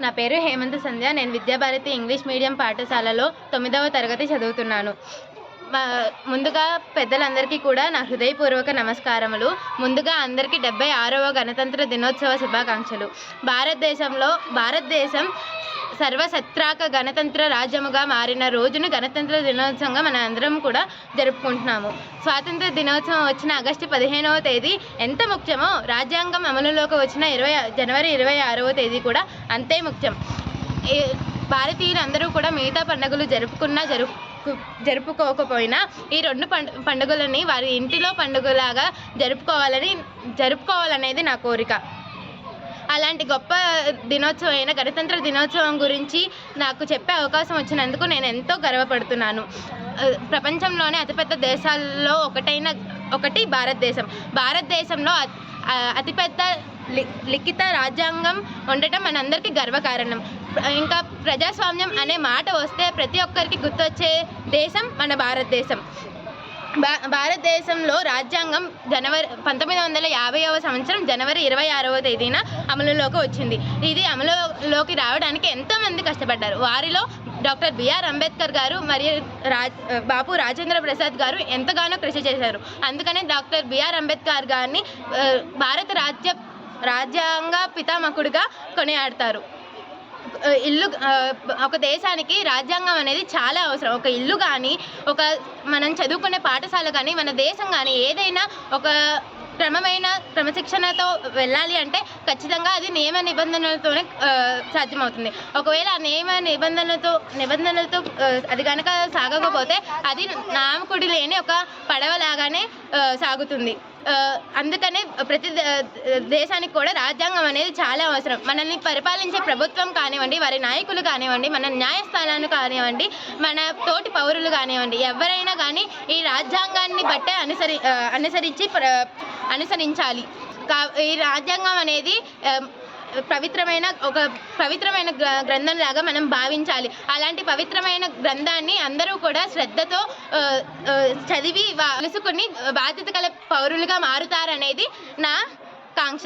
నా పేరు హేమంత సంధ్య. నేను విద్యాభారతి ఇంగ్లీష్ మీడియం పాఠశాలలో 9వ తరగతి చదువుతున్నాను. ముందుగా పెద్దలందరికీ కూడా నా హృదయపూర్వక నమస్కారములు. ముందుగా అందరికీ 76వ గణతంత్ర దినోత్సవ శుభాకాంక్షలు. భారతదేశం సర్వసత్రాక గణతంత్ర రాజ్యముగా మారిన రోజును గణతంత్ర దినోత్సవంగా మన అందరం కూడా జరుపుకుంటున్నాము. స్వాతంత్ర దినోత్సవం వచ్చిన ఆగస్టు 15వ తేదీ ఎంత ముఖ్యమో రాజ్యాంగం అమలులోకి వచ్చిన జనవరి 26వ తేదీ కూడా అంతే ముఖ్యం. భారతీయులందరూ కూడా మిగతా పండుగలు జరుపుకోకపోయినా ఈ రెండు పండుగలని వారి ఇంటిలో పండుగలాగా జరుపుకోవాలనేది నా కోరిక. అలాంటి గొప్ప దినోత్సవమైన గణతంత్ర దినోత్సవం గురించి నాకు చెప్పే అవకాశం వచ్చినందుకు నేను ఎంతో గర్వపడుతున్నాను. ప్రపంచంలోనే అతిపెద్ద దేశాల్లో ఒకటి భారతదేశంలో అతిపెద్ద లిఖిత రాజ్యాంగం ఉండటం మనందరికీ గర్వకారణం. ఇంకా ప్రజాస్వామ్యం అనే మాట వస్తే ప్రతి ఒక్కరికి గుర్తొచ్చే దేశం మన భారతదేశం. భారతదేశంలో రాజ్యాంగం 1950వ సంవత్సరం జనవరి 26వ తేదీన అమలులోకి వచ్చింది. ఇది అమలులోకి రావడానికి ఎంతోమంది కష్టపడ్డారు. వారిలో డాక్టర్ బిఆర్ అంబేద్కర్ గారు మరియు బాపు రాజేంద్ర ప్రసాద్ గారు ఎంతగానో కృషి చేశారు. అందుకనే డాక్టర్ బిఆర్ అంబేద్కర్ గారిని భారత రాజ్యాంగ పితామహుడిగా కొనియాడతారు. ఒక దేశానికి రాజ్యాంగం అనేది చాలా అవసరం. ఒక ఇల్లు కానీ, మనం చదువుకునే పాఠశాల కానీ, మన దేశం కానీ ఏదైనా ఒక క్రమశిక్షణతో వెళ్ళాలి అంటే ఖచ్చితంగా అది నియమ నిబంధనలతోనే సాధ్యమవుతుంది. ఒకవేళ ఆ నియమ నిబంధనలతో అది కనుక సాగకపోతే అది నామకుడి లేని ఒక పడవలాగానే సాగుతుంది. అందుకనే ప్రతి దేశానికి కూడా రాజ్యాంగం అనేది చాలా అవసరం. మనల్ని పరిపాలించే ప్రభుత్వం కానివ్వండి, వారి నాయకులు కానివ్వండి, మన న్యాయస్థానాలు కానివ్వండి, మన తోటి పౌరులు కానివ్వండి, ఎవరైనా కానీ ఈ రాజ్యాంగాన్ని బట్టే అనుసరించాలి. ఈ రాజ్యాంగం అనేది పవిత్రమైన గ్రంథంలాగా మనం భావించాలి. అలాంటి పవిత్రమైన గ్రంథాన్ని అందరూ కూడా శ్రద్ధతో చదివి తెలుసుకుని బాధ్యత గల పౌరులుగా మారుతారనేది నా కాంక్ష.